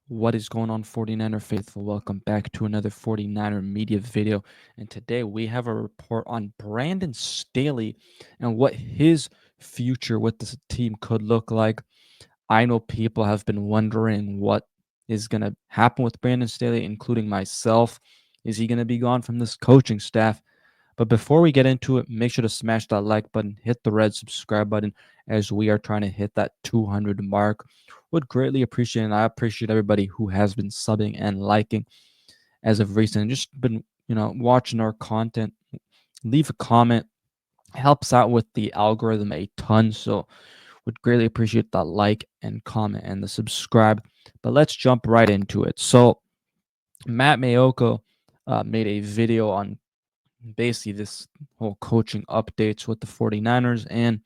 What is going on, 49er faithful? Welcome back to another 49er media video. And today we have a report on Brandon Staley and what his future with this team could look like. I know people have been wondering what is going to happen with Brandon Staley, including myself. Is he going to be gone from this coaching staff? But before we get into it, make sure to smash that like button, hit the red subscribe button as we are trying to hit that 200 mark. Would greatly appreciate it. And I appreciate everybody who has been subbing and liking as of recent and just been, watching our content. Leave a comment. Helps out with the algorithm a ton. So would greatly appreciate that like and comment and the subscribe. But let's jump right into it. So Matt Maiocco made a video on basically this whole coaching updates with the 49ers. And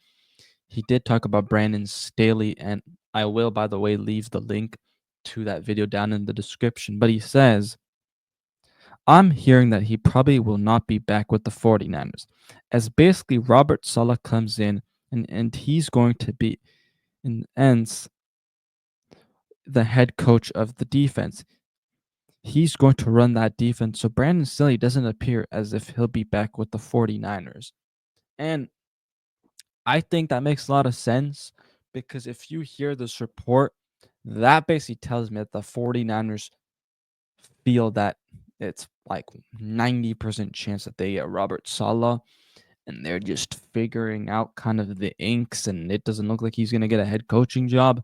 he did talk about Brandon Staley. And I will, by the way, leave the link to that video down in the description. But he says, I'm hearing that he probably will not be back with the 49ers, as basically Robert Saleh comes in and he's going to be, in ends, the head coach of the defense. He's going to run that defense. So Brandon Staley doesn't appear as if he'll be back with the 49ers. And I think that makes a lot of sense because if you hear this report, that basically tells me that the 49ers feel that it's like 90% chance that they get Robert Saleh and they're just figuring out kind of the inks and it doesn't look like he's going to get a head coaching job.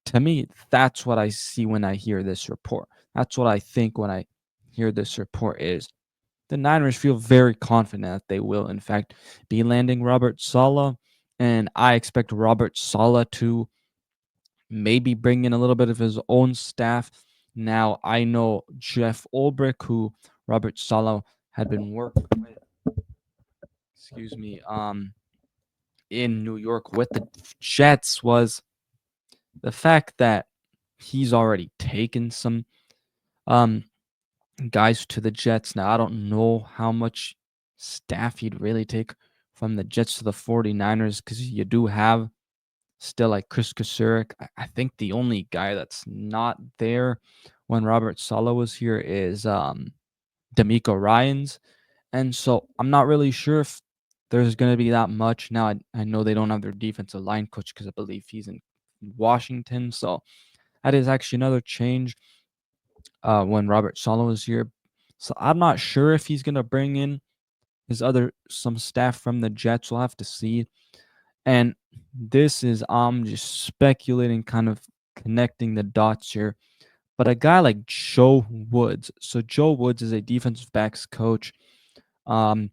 To me, that's what I see when I hear this report. That's what I think when I hear this report is the Niners feel very confident that they will, in fact, be landing Robert Saleh. And I expect Robert Saleh to maybe bring in a little bit of his own staff. Now, I know Jeff Ulbrich, who Robert Saleh had been working with, in New York with the Jets, was the fact that he's already taken some um, guys to the Jets. Now, I don't know how much staff he'd really take from the Jets to the 49ers because you do have still like Chris Kasurik. I think the only guy that's not there when Robert Saleh was here is D'Amico Ryans. And so I'm not really sure if there's going to be that much. Now, I know they don't have their defensive line coach because I believe he's in Washington. So that is actually another change when Robert Saleh was here. So I'm not sure if he's going to bring in some staff from the Jets. We'll have to see. And this is I'm just speculating, kind of connecting the dots here. But a guy like Joe Woods. So Joe Woods is a defensive backs coach. Um,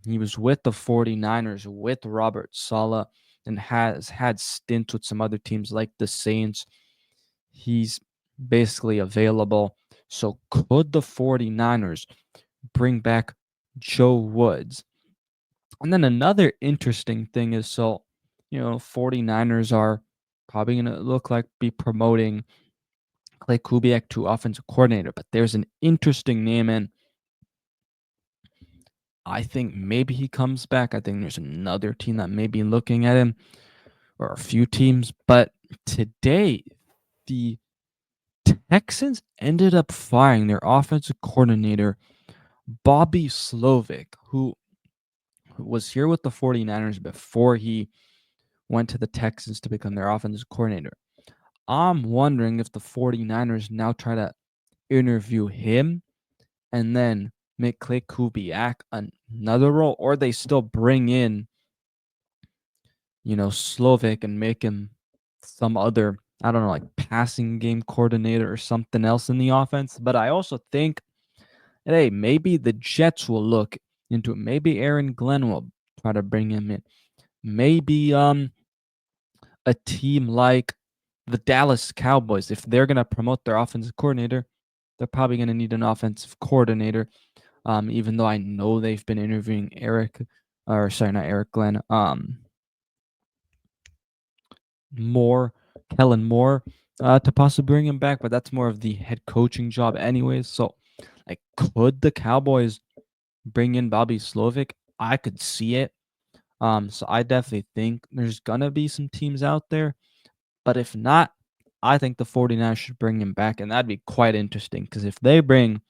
he was with the 49ers with Robert Saleh and has had stints with some other teams like the Saints. He's basically available. So could the 49ers bring back Joe Woods? And then another interesting thing is 49ers are probably going to look like be promoting Clay Kubiak to offensive coordinator, but there's an interesting name and I think maybe he comes back. I think there's another team that may be looking at him or a few teams, but today the Texans ended up firing their offensive coordinator Bobby Slovic, who was here with the 49ers before he went to the Texans to become their offensive coordinator. I'm wondering if the 49ers now try to interview him and then make Clay Kubiak another role, or they still bring in, Slovic and make him some other, I don't know, like passing game coordinator or something else in the offense. But I also think, hey, maybe the Jets will look into it. Maybe Aaron Glenn will try to bring him in. Maybe a team like the Dallas Cowboys, if they're going to promote their offensive coordinator, they're probably going to need an offensive coordinator. Even though I know they've been interviewing not Eric Glenn, Kellen Moore, to possibly bring him back, but that's more of the head coaching job anyways. So, like, could the Cowboys bring in Bobby Slovic? I could see it. So I definitely think there's gonna be some teams out there, but if not, I think the 49ers should bring him back, and that'd be quite interesting because if they bring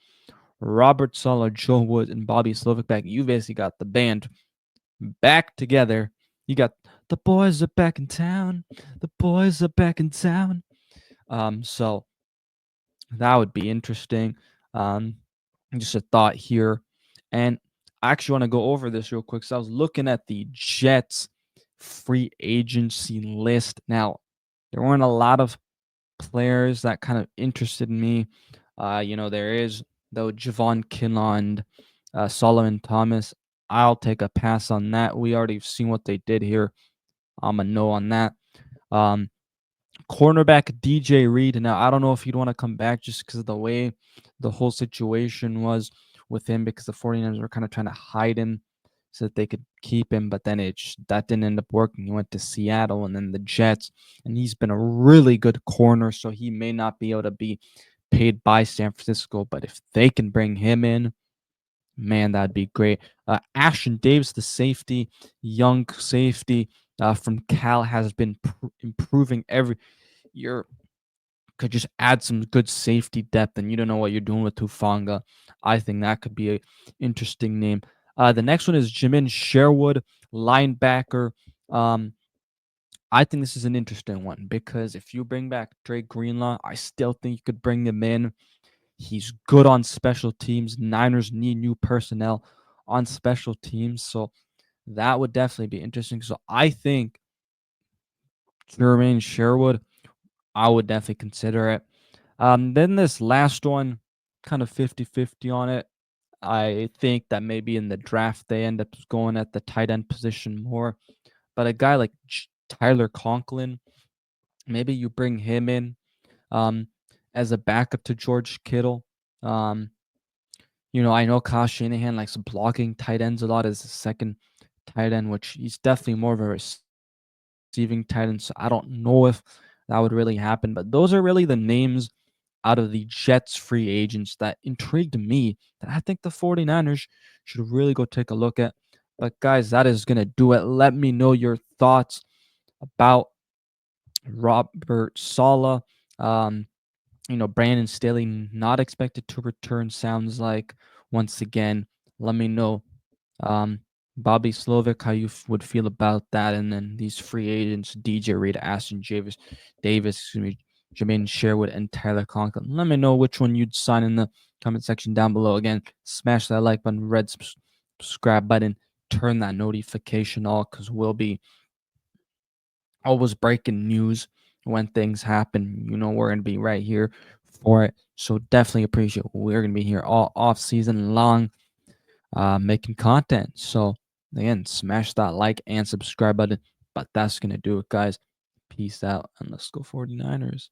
Robert Saleh, Joe Woods, and Bobby Slovic back, you basically got the band back together. You got the boys are back in town. The boys are back in town. So that would be interesting. Um, just a thought here, and I actually want to go over this real quick. So I was looking at the Jets free agency list. Now, there weren't a lot of players that kind of interested me. There is though Javon Kinlaw, Solomon Thomas. I'll take a pass on that. We already seen what they did here. I'm a no on that. Um, Cornerback DJ Reed. Now I don't know if he'd want to come back just because of the way the whole situation was with him, because the 49ers were kind of trying to hide him so that they could keep him, but then that didn't end up working. He went to Seattle and then the Jets, and he's been a really good corner, so he may not be able to be paid by San Francisco, but if they can bring him in, man, that'd be great. Ashton Davis, the safety, young safety from Cal, has been improving every year. Could just add some good safety depth, and you don't know what you're doing with Tufanga. I think that could be a interesting name. The next one is Jamin Sherwood, linebacker. Um, I think this is an interesting one because if you bring back Drake Greenlaw, I still think you could bring him in. He's good on special teams. Niners need new personnel on special teams, so that would definitely be interesting. So I think Jermaine Sherwood, I would definitely consider it. Then this last one, kind of 50-50 on it. I think that maybe in the draft they end up going at the tight end position more. But a guy like Tyler Conklin, maybe you bring him in um, as a backup to George Kittle. Um, I know Kyle Shanahan likes blocking tight ends a lot as a second tight end, which he's definitely more of a receiving tight end. So I don't know if that would really happen. But those are really the names out of the Jets free agents that intrigued me that I think the 49ers should really go take a look at. But guys, that is going to do it. Let me know your thoughts about Robert Saleh. Um, Brandon Staley not expected to return, sounds like. Once again, let me know, um, Bobby Slovic, how you would feel about that. And then these free agents, DJ Reed, Ashton Davis, excuse me, Jermaine Sherwood, and Tyler Conklin. Let me know which one you'd sign in the comment section down below. Again, smash that like button, red subscribe button, turn that notification on, because we'll be always breaking news when things happen. We're going to be right here for it. So definitely appreciate it. We're going to be here all off season long, making content. So again, smash that like and subscribe button. But that's going to do it, guys. Peace out, and let's go 49ers.